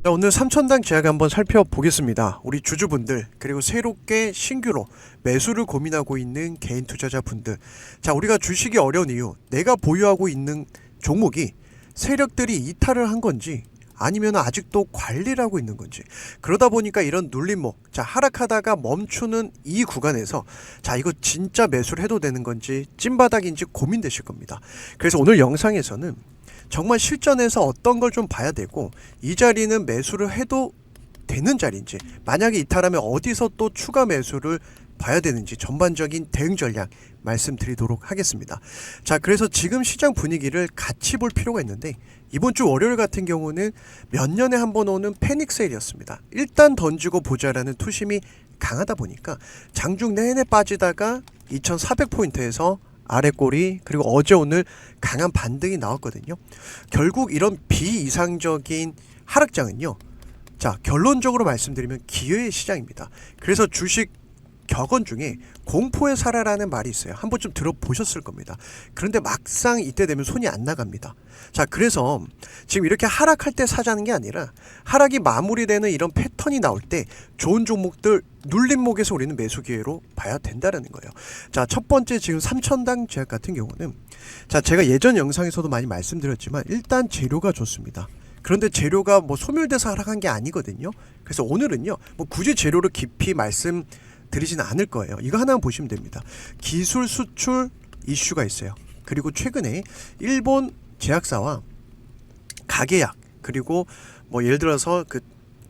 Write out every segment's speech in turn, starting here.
자, 오늘 삼천당 제약 한번 살펴보겠습니다. 우리 주주분들 그리고 새롭게 신규로 매수를 고민하고 있는 개인 투자자분들, 자, 우리가 주식이 어려운 이유, 내가 보유하고 있는 종목이 세력들이 이탈을 한 건지 아니면 아직도 관리를 하고 있는 건지, 그러다 보니까 이런 눌림목, 자, 하락하다가 멈추는 이 구간에서 자, 이거 진짜 매수를 해도 되는 건지 찐바닥인지 고민되실 겁니다. 그래서 오늘 영상에서는 정말 실전에서 어떤 걸 좀 봐야 되고, 이 자리는 매수를 해도 되는 자리인지, 만약에 이탈하면 어디서 또 추가 매수를 봐야 되는지 전반적인 대응 전략 말씀드리도록 하겠습니다. 자, 그래서 지금 시장 분위기를 같이 볼 필요가 있는데, 이번 주 월요일 같은 경우는 몇 년에 한 번 오는 패닉 세일이었습니다. 일단 던지고 보자라는 투심이 강하다 보니까 장중 내내 빠지다가 2400포인트에서 아래 꼬리, 그리고 어제 오늘 강한 반등이 나왔거든요. 결국 이런 비이상적인 하락장은요, 자, 결론적으로 말씀드리면 기회의 시장입니다. 그래서 주식 격언 중에 공포에 살아라는 말이 있어요. 한번 좀 들어보셨을 겁니다. 그런데 막상 이때 되면 손이 안 나갑니다. 자, 그래서 지금 이렇게 하락할 때 사자는 게 아니라 하락이 마무리되는 이런 패턴이 나올 때 좋은 종목들 눌림목에서 우리는 매수 기회로 봐야 된다는 거예요. 자, 첫 번째 지금 삼천당 제약 같은 경우는, 자, 제가 예전 영상에서도 많이 말씀드렸지만 일단 재료가 좋습니다. 그런데 재료가 뭐 소멸돼서 하락한 게 아니거든요. 그래서 오늘은요, 뭐 굳이 재료를 깊이 말씀드리지는 않을 거예요. 이거 하나만 보시면 됩니다. 기술 수출 이슈가 있어요. 그리고 최근에 일본 제약사와 가계약, 그리고 뭐 예를 들어서 그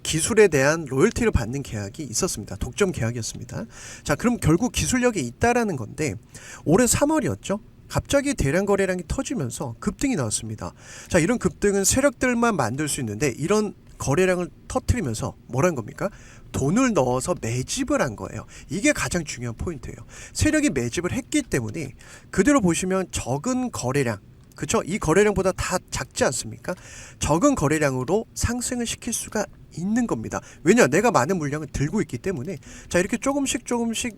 기술에 대한 로열티를 받는 계약이 있었습니다. 독점 계약이었습니다. 자, 그럼 결국 기술력이 있다라는 건데, 올해 3월이었죠. 갑자기 대량 거래량이 터지면서 급등이 나왔습니다. 자, 이런 급등은 세력들만 만들 수 있는데, 이런 거래량을 터트리면서 뭐란 겁니까? 돈을 넣어서 매집을 한 거예요. 이게 가장 중요한 포인트예요. 세력이 매집을 했기 때문에 그대로 보시면 적은 거래량, 그쵸? 이 거래량보다 다 작지 않습니까? 적은 거래량으로 상승을 시킬 수가 있는 겁니다. 왜냐? 내가 많은 물량을 들고 있기 때문에. 자, 이렇게 조금씩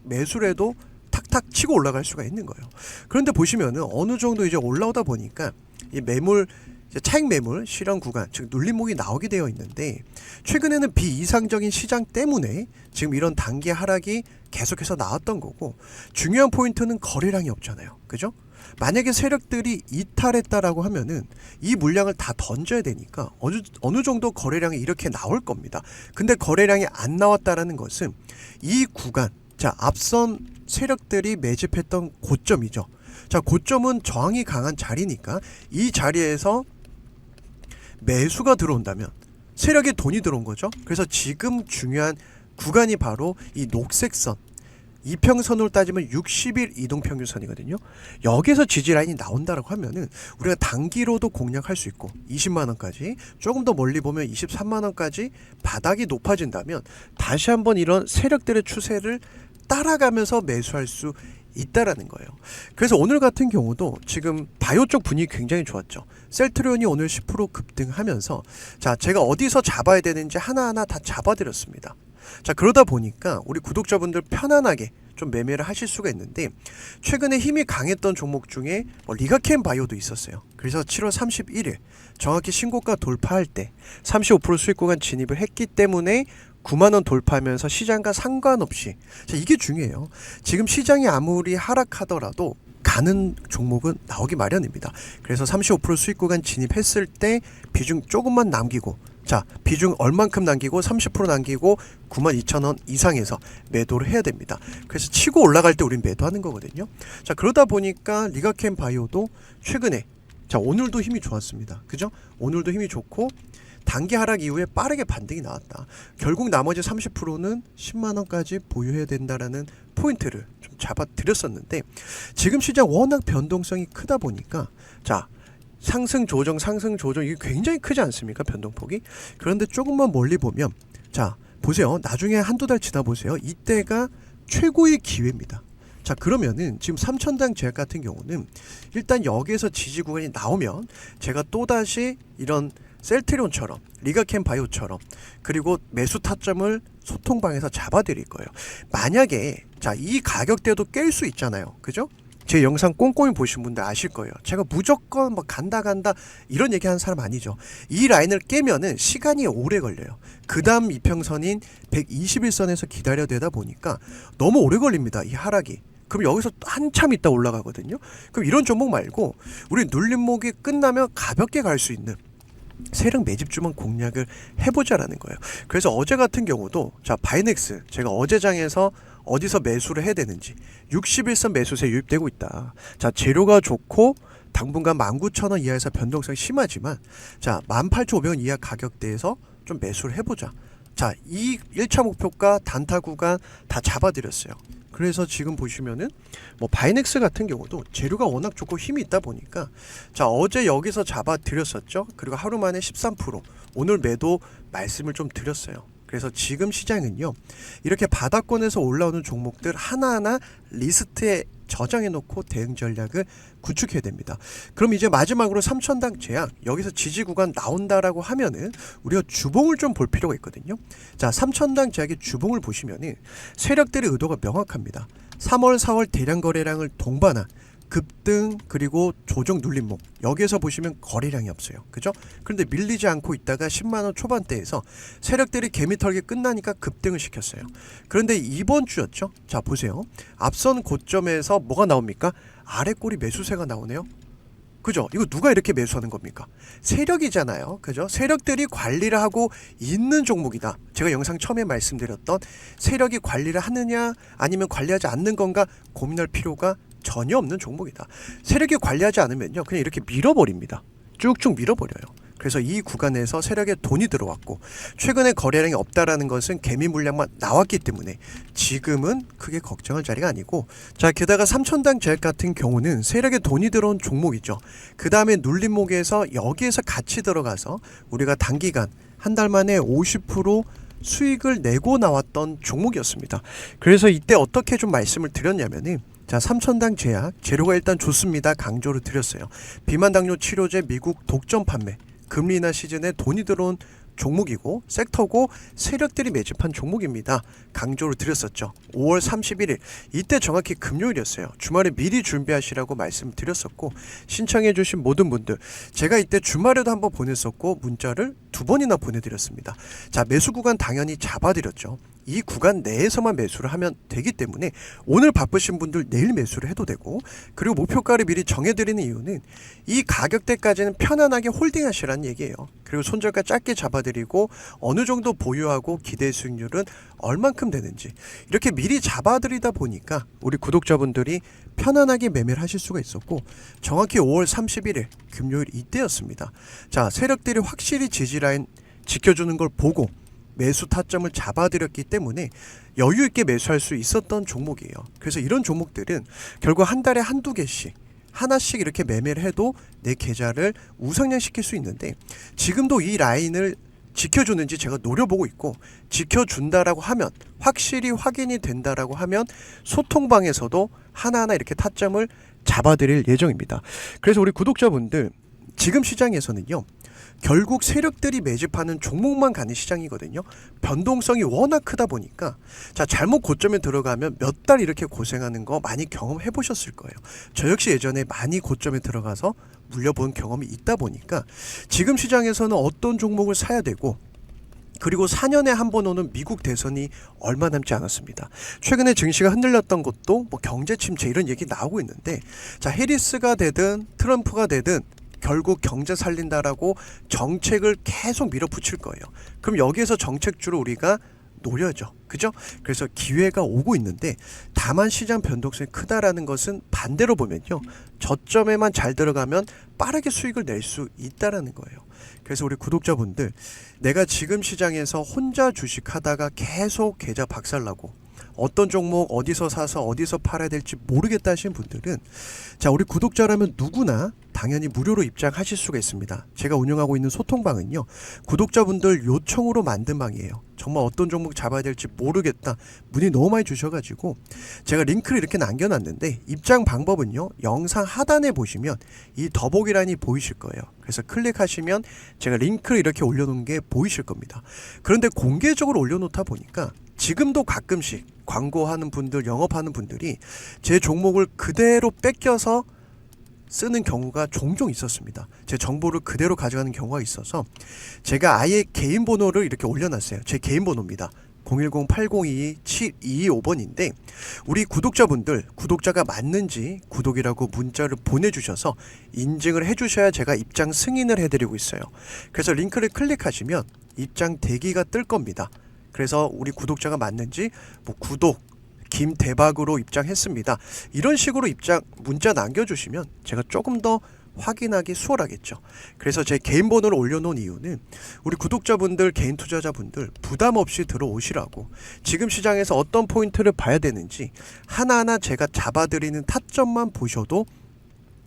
매수를 해도 탁탁 치고 올라갈 수가 있는 거예요. 그런데 보시면은 어느 정도 이제 올라오다 보니까 이 매물, 차익 매물 실현 구간, 즉 눌림목이 나오게 되어 있는데, 최근에는 비이상적인 시장 때문에 지금 이런 단기 하락이 계속해서 나왔던 거고, 중요한 포인트는 거래량이 없잖아요. 그죠? 만약에 세력들이 이탈했다라고 하면은 이 물량을 다 던져야 되니까 어느 정도 거래량이 이렇게 나올 겁니다. 근데 거래량이 안 나왔다라는 것은 이 구간, 자, 앞선 세력들이 매집했던 고점이죠. 자, 고점은 저항이 강한 자리니까 이 자리에서 매수가 들어온다면 세력에 돈이 들어온 거죠. 그래서 지금 중요한 구간이 바로 이 녹색선, 이평선으로 따지면 60일 이동평균선이거든요. 여기서 지지라인이 나온다라고 하면은 우리가 단기로도 공략할 수 있고, 20만원까지, 조금 더 멀리 보면 23만원까지 바닥이 높아진다면 다시 한번 이런 세력들의 추세를 따라가면서 매수할 수 있다라는 거예요. 그래서 오늘 같은 경우도 지금 바이오 쪽 분위기 굉장히 좋았죠. 셀트리온이 오늘 10% 급등하면서, 자, 제가 어디서 잡아야 되는지 하나하나 다 잡아드렸습니다. 자, 그러다 보니까 우리 구독자분들 편안하게 좀 매매를 하실 수가 있는데, 최근에 힘이 강했던 종목 중에 리가켄 바이오도 있었어요. 그래서 7월 31일 정확히 신고가 돌파할 때 35% 수익 구간 진입을 했기 때문에 9만원 돌파하면서 시장과 상관없이, 자, 이게 중요해요. 지금 시장이 아무리 하락하더라도 가는 종목은 나오기 마련입니다. 그래서 35% 수익 구간 진입했을 때 비중 조금만 남기고, 자, 비중 얼만큼 남기고 30% 남기고 92,000원 이상에서 매도를 해야 됩니다. 그래서 치고 올라갈 때 우린 매도하는 거거든요. 자, 그러다 보니까 리가켄 바이오도 최근에, 자, 오늘도 힘이 좋았습니다. 그죠? 오늘도 힘이 좋고 단기 하락 이후에 빠르게 반등이 나왔다. 결국 나머지 30%는 10만원까지 보유해야 된다라는 포인트를 좀 잡아드렸었는데, 지금 시장 워낙 변동성이 크다 보니까, 자, 상승 조정 이게 굉장히 크지 않습니까? 변동폭이. 그런데 조금만 멀리 보면, 자, 보세요. 나중에 한두 달 지나 보세요. 이때가 최고의 기회입니다. 자, 그러면은 지금 삼천당 제약 같은 경우는 일단 여기에서 지지 구간이 나오면 제가 또다시 이런 셀트리온처럼, 리가켄 바이오처럼, 그리고 매수 타점을 소통방에서 잡아드릴 거예요. 만약에, 자, 이 가격대도 깰 수 있잖아요. 그죠? 제 영상 꼼꼼히 보신 분들 아실 거예요. 제가 무조건 뭐 간다 이런 얘기하는 사람 아니죠. 이 라인을 깨면은 시간이 오래 걸려요. 그 다음 이평선인 121선에서 기다려야 되다 보니까 너무 오래 걸립니다. 이 하락이. 그럼 여기서 한참 있다 올라가거든요. 그럼 이런 종목 말고 우리 눌림목이 끝나면 가볍게 갈 수 있는 세력 매집주만 공략을 해보자라는 거예요. 그래서 어제 같은 경우도 자 바이넥스 제가 어제 장에서 어디서 매수를 해야 되는지 61선 매수세 유입되고 있다. 자 재료가 좋고 당분간 19,000원 이하에서 변동성이 심하지만 자 18,500원 이하 가격대에서 좀 매수를 해보자. 자 이 1차 목표가 단타 구간 다 잡아드렸어요. 그래서 지금 보시면은 뭐 바이넥스 같은 경우도 재료가 워낙 좋고 힘이 있다 보니까 자 어제 여기서 잡아 드렸었죠. 그리고 하루 만에 13% 오늘 매도 말씀을 좀 드렸어요. 그래서 지금 시장은요 이렇게 바닥권에서 올라오는 종목들 하나하나 리스트에 저장해 놓고 대응 전략을 구축해야 됩니다. 그럼 이제 마지막으로 3천당 제약 여기서 지지 구간 나온다라고 하면은 우리가 주봉을 좀 볼 필요가 있거든요. 자 3천당 제약의 주봉을 보시면은 세력들의 의도가 명확합니다. 3월 4월 대량 거래량을 동반한 급등 그리고 조정 눌림목 여기에서 보시면 거래량이 없어요. 그죠? 그런데 밀리지 않고 있다가 10만원 초반대에서 세력들이 개미털기 끝나니까 급등을 시켰어요. 그런데 이번 주였죠. 자 보세요. 앞선 고점에서 뭐가 나옵니까? 아래 꼬리 매수세가 나오네요. 그죠? 이거 누가 이렇게 매수하는 겁니까? 세력이잖아요. 그죠? 세력들이 관리를 하고 있는 종목이다. 제가 영상 처음에 말씀드렸던 세력이 관리를 하느냐 아니면 관리하지 않는 건가 고민할 필요가 전혀 없는 종목이다. 세력이 관리하지 않으면요 그냥 이렇게 밀어버립니다. 쭉쭉 밀어버려요. 그래서 이 구간에서 세력에 돈이 들어왔고 최근에 거래량이 없다라는 것은 개미 물량만 나왔기 때문에 지금은 크게 걱정할 자리가 아니고 자 게다가 3천당 제약 같은 경우는 세력에 돈이 들어온 종목이죠. 그 다음에 눌림목에서 여기에서 같이 들어가서 우리가 단기간 한 달 만에 50% 수익을 내고 나왔던 종목이었습니다. 그래서 이때 어떻게 좀 말씀을 드렸냐면은 자 3천당 제약 재료가 일단 좋습니다. 강조를 드렸어요. 비만 당뇨 치료제 미국 독점 판매 금리 인하 시즌에 돈이 들어온 종목이고 섹터고 세력들이 매집한 종목입니다. 강조를 드렸었죠. 5월 31일 이때 정확히 금요일이었어요. 주말에 미리 준비하시라고 말씀드렸었고 신청해 주신 모든 분들 제가 이때 주말에도 한번 보냈었고 문자를 2번이나 보내드렸습니다. 자 매수 구간 당연히 잡아드렸죠. 이 구간 내에서만 매수를 하면 되기 때문에 오늘 바쁘신 분들 내일 매수를 해도 되고 그리고 목표가를 미리 정해드리는 이유는 이 가격대까지는 편안하게 홀딩하시라는 얘기예요. 그리고 손절가 짧게 잡아드리고 어느 정도 보유하고 기대 수익률은 얼만큼 되는지 이렇게 미리 잡아드리다 보니까 우리 구독자분들이 편안하게 매매를 하실 수가 있었고 정확히 5월 31일 금요일 이때였습니다. 자 세력들이 확실히 지지라인 지켜주는 걸 보고 매수 타점을 잡아드렸기 때문에 여유 있게 매수할 수 있었던 종목이에요. 그래서 이런 종목들은 결국 한 달에 한두 개씩 하나씩 이렇게 매매를 해도 내 계좌를 우상향시킬 수 있는데 지금도 이 라인을 지켜주는지 제가 노려보고 있고 지켜준다라고 하면 확실히 확인이 된다라고 하면 소통방에서도 하나하나 이렇게 타점을 잡아드릴 예정입니다. 그래서 우리 구독자분들 지금 시장에서는요 결국 세력들이 매집하는 종목만 가는 시장이거든요. 변동성이 워낙 크다 보니까 자 잘못 고점에 들어가면 몇 달 이렇게 고생하는 거 많이 경험해 보셨을 거예요. 저 역시 예전에 많이 고점에 들어가서 물려본 경험이 있다 보니까 지금 시장에서는 어떤 종목을 사야 되고 그리고 4년에 한 번 오는 미국 대선이 얼마 남지 않았습니다. 최근에 증시가 흔들렸던 것도 뭐 경제 침체 이런 얘기 나오고 있는데 자 해리스가 되든 트럼프가 되든 결국 경제 살린다라고 정책을 계속 밀어붙일 거예요. 그럼 여기에서 정책주로 우리가 노려죠. 그죠? 그래서 기회가 오고 있는데 다만 시장 변동성이 크다라는 것은 반대로 보면요. 저점에만 잘 들어가면 빠르게 수익을 낼 수 있다라는 거예요. 그래서 우리 구독자분들 내가 지금 시장에서 혼자 주식하다가 계속 계좌 박살나고 어떤 종목 어디서 사서 어디서 팔아야 될지 모르겠다 하시는 분들은 자 우리 구독자라면 누구나 당연히 무료로 입장하실 수가 있습니다. 제가 운영하고 있는 소통방은요 구독자분들 요청으로 만든 방이에요. 정말 어떤 종목 잡아야 될지 모르겠다 문의 너무 많이 주셔가지고 제가 링크를 이렇게 남겨놨는데 입장 방법은요 영상 하단에 보시면 이 더보기란이 보이실 거예요. 그래서 클릭하시면 제가 링크를 이렇게 올려놓은 게 보이실 겁니다. 그런데 공개적으로 올려놓다 보니까 지금도 가끔씩 광고하는 분들, 영업하는 분들이 제 종목을 그대로 뺏겨서 쓰는 경우가 종종 있었습니다. 제 정보를 그대로 가져가는 경우가 있어서 제가 아예 개인 번호를 이렇게 올려놨어요. 제 개인 번호입니다. 010-8022-7225번인데 우리 구독자분들, 구독자가 맞는지 구독이라고 문자를 보내주셔서 인증을 해주셔야 제가 입장 승인을 해드리고 있어요. 그래서 링크를 클릭하시면 입장 대기가 뜰 겁니다. 그래서 우리 구독자가 맞는지 뭐 구독, 김대박으로 입장했습니다, 이런 식으로 입장 문자 남겨주시면 제가 조금 더 확인하기 수월하겠죠. 그래서 제 개인 번호를 올려놓은 이유는 우리 구독자분들, 개인 투자자분들 부담 없이 들어오시라고, 지금 시장에서 어떤 포인트를 봐야 되는지 하나하나 제가 잡아드리는 타점만 보셔도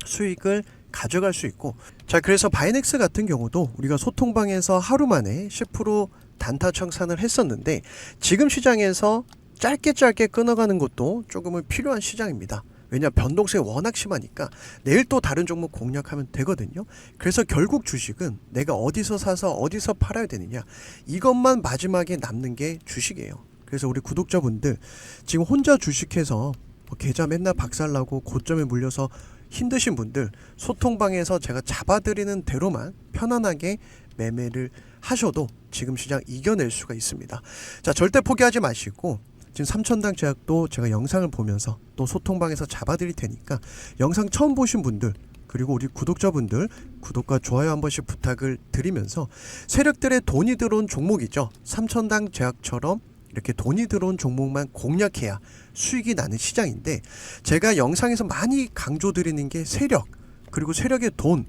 수익을 가져갈 수 있고, 자, 그래서 바이넥스 같은 경우도 우리가 소통방에서 하루 만에 10% 단타 청산을 했었는데 지금 시장에서 짧게 끊어가는 것도 조금은 필요한 시장입니다. 왜냐, 변동성이 워낙 심하니까 내일 또 다른 종목 공략하면 되거든요. 그래서 결국 주식은 내가 어디서 사서 어디서 팔아야 되느냐, 이것만 마지막에 남는 게 주식이에요. 그래서 우리 구독자분들 지금 혼자 주식해서 계좌 맨날 박살나고 고점에 물려서 힘드신 분들, 소통방에서 제가 잡아드리는 대로만 편안하게 매매를 하셔도 지금 시장 이겨낼 수가 있습니다. 자, 절대 포기하지 마시고 지금 3천당 제약도 제가 영상을 보면서 또 소통방에서 잡아드릴 테니까 영상 처음 보신 분들, 그리고 우리 구독자분들 구독과 좋아요 한 번씩 부탁을 드리면서 세력들의 돈이 들어온 종목이죠. 3천당 제약처럼 이렇게 돈이 들어온 종목만 공략해야 수익이 나는 시장인데, 제가 영상에서 많이 강조드리는 게 세력, 그리고 세력의 돈,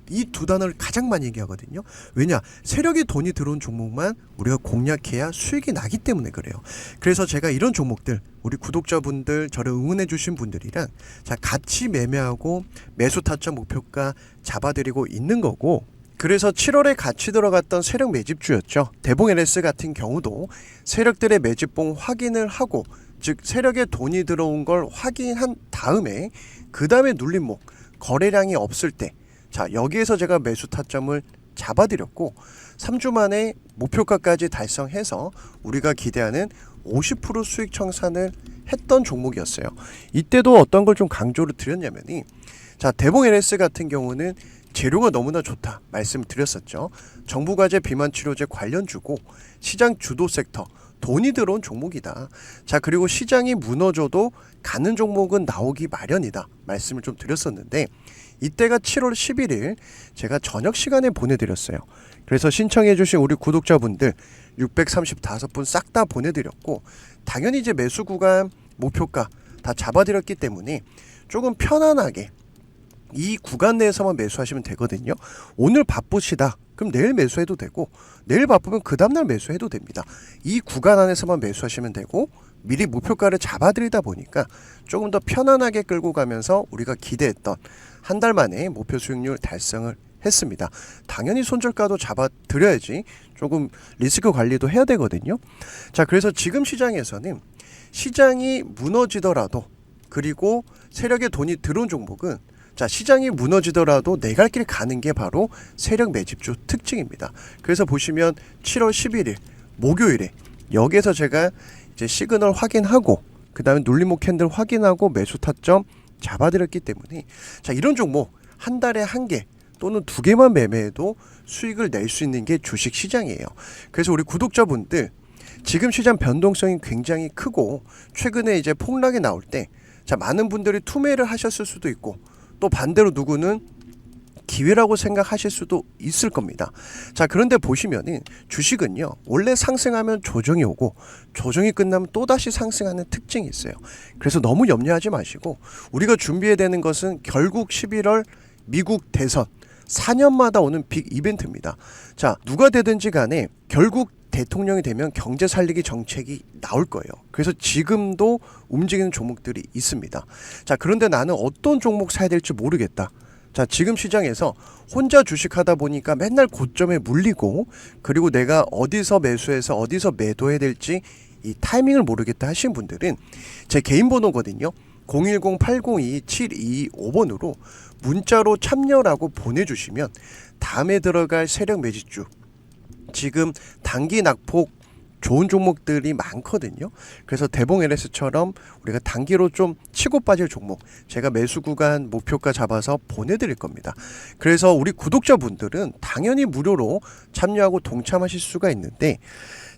이 두 단어를 가장 많이 얘기하거든요. 왜냐, 세력의 돈이 들어온 종목만 우리가 공략해야 수익이 나기 때문에 그래요. 그래서 제가 이런 종목들, 우리 구독자분들, 저를 응원해 주신 분들이랑 자, 같이 매매하고 매수 타점 목표가 잡아드리고 있는 거고, 그래서 7월에 같이 들어갔던 세력 매집주였죠. 대봉 LS 같은 경우도 세력들의 매집봉 확인을 하고, 즉 세력의 돈이 들어온 걸 확인한 다음에 그 다음에 눌림목, 거래량이 없을 때, 자, 여기에서 제가 매수 타점을 잡아드렸고 3주 만에 목표가까지 달성해서 우리가 기대하는 50% 수익 청산을 했던 종목이었어요. 이때도 어떤 걸 좀 강조를 드렸냐면이, 자, 대봉 LS 같은 경우는 재료가 너무나 좋다 말씀을 드렸었죠. 정부과제 비만치료제 관련주고 시장 주도 섹터, 돈이 들어온 종목이다. 자, 그리고 시장이 무너져도 가는 종목은 나오기 마련이다 말씀을 좀 드렸었는데, 이때가 7월 11일 제가 저녁 시간에 보내드렸어요. 그래서 신청해주신 우리 구독자분들 635분 싹 다 보내드렸고, 당연히 이제 매수 구간 목표가 다 잡아드렸기 때문에 조금 편안하게 이 구간 내에서만 매수하시면 되거든요. 오늘 바쁘시다 그럼 내일 매수해도 되고, 내일 바쁘면 그 다음날 매수해도 됩니다. 이 구간 안에서만 매수하시면 되고, 미리 목표가를 잡아드리다 보니까 조금 더 편안하게 끌고 가면서 우리가 기대했던 한 달 만에 목표 수익률 달성을 했습니다. 당연히 손절가도 잡아드려야지 조금 리스크 관리도 해야 되거든요. 자, 그래서 지금 시장에서는 시장이 무너지더라도, 그리고 세력의 돈이 들어온 종목은, 자, 시장이 무너지더라도 내 갈 길 가는 게 바로 세력 매집주 특징입니다. 그래서 보시면 7월 11일 목요일에 여기에서 제가 이제 시그널 확인하고 그 다음에 눌림목 캔들 확인하고 매수 타점 잡아드렸기 때문에, 자, 이런 종목 한 달에 한 개 또는 두 개만 매매해도 수익을 낼 수 있는 게 주식 시장이에요. 그래서 우리 구독자분들 지금 시장 변동성이 굉장히 크고 최근에 이제 폭락이 나올 때, 자, 많은 분들이 투매를 하셨을 수도 있고 또 반대로 누구는 기회라고 생각하실 수도 있을 겁니다. 자, 그런데 보시면은 주식은요, 원래 상승하면 조정이 오고 조정이 끝나면 또다시 상승하는 특징이 있어요. 그래서 너무 염려하지 마시고, 우리가 준비해야 되는 것은 결국 11월 미국 대선 4년마다 오는 빅 이벤트입니다. 자, 누가 되든지 간에 결국 대통령이 되면 경제 살리기 정책이 나올 거예요. 그래서 지금도 움직이는 종목들이 있습니다. 자, 그런데 나는 어떤 종목 사야 될지 모르겠다. 자, 지금 시장에서 혼자 주식하다 보니까 맨날 고점에 물리고, 그리고 내가 어디서 매수해서 어디서 매도해야 될지 이 타이밍을 모르겠다 하신 분들은 제 개인 번호거든요. 010-8022-7225번으로 문자로 참여라고 보내주시면 다음에 들어갈 세력 매집주, 지금 단기 낙폭 좋은 종목들이 많거든요. 그래서 대봉 LS처럼 우리가 단기로 좀 치고 빠질 종목 제가 매수 구간 목표가 잡아서 보내드릴 겁니다. 그래서 우리 구독자분들은 당연히 무료로 참여하고 동참하실 수가 있는데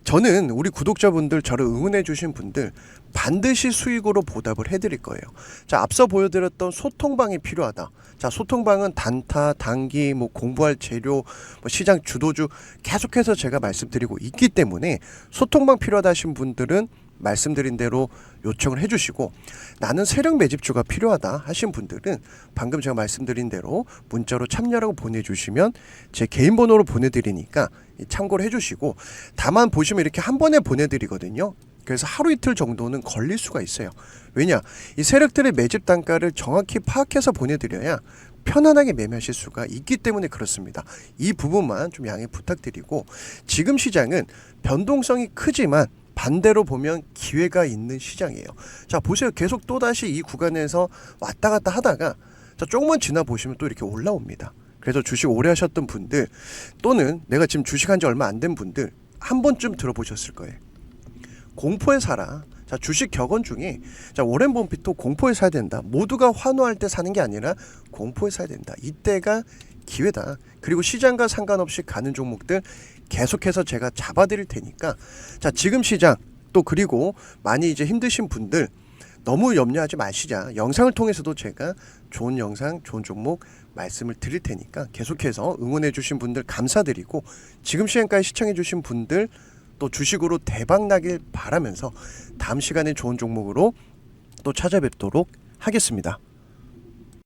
저는 우리 구독자분들 저를 응원해 주신 분들 반드시 수익으로 보답을 해드릴 거예요. 자, 앞서 보여드렸던 소통방이 필요하다. 자, 소통방은 단타, 단기, 공부할 재료, 시장 주도주 계속해서 제가 말씀드리고 있기 때문에 소통방 필요하다 하신 분들은 말씀드린 대로 요청을 해주시고, 나는 세력 매집주가 필요하다 하신 분들은 방금 제가 말씀드린 대로 문자로 참여라고 보내주시면 제 개인 번호로 보내드리니까 참고를 해주시고, 다만 보시면 이렇게 한 번에 보내드리거든요. 그래서 하루 이틀 정도는 걸릴 수가 있어요. 왜냐, 이 세력들의 매집 단가를 정확히 파악해서 보내드려야 편안하게 매매하실 수가 있기 때문에 그렇습니다. 이 부분만 좀 양해 부탁드리고, 지금 시장은 변동성이 크지만 반대로 보면 기회가 있는 시장이에요. 자, 보세요. 계속 또다시 이 구간에서 왔다 갔다 하다가 자, 조금만 지나 보시면 또 이렇게 올라옵니다. 그래서 주식 오래 하셨던 분들, 또는 내가 지금 주식한 지 얼마 안 된 분들 한 번쯤 들어보셨을 거예요. 공포에 사라. 자, 주식 격언 중에 자, 워렌 버핏도 공포에 사야 된다. 모두가 환호할 때 사는 게 아니라 공포에 사야 된다. 이때가 기회다. 그리고 시장과 상관없이 가는 종목들 계속해서 제가 잡아드릴 테니까, 자, 지금 시장 또 그리고 많이 이제 힘드신 분들 너무 염려하지 마시자. 영상을 통해서도 제가 좋은 영상, 좋은 종목 말씀을 드릴 테니까 계속해서 응원해 주신 분들 감사드리고, 지금 시간까지 시청해 주신 분들 또 주식으로 대박 나길 바라면서 다음 시간에 좋은 종목으로 또 찾아뵙도록 하겠습니다.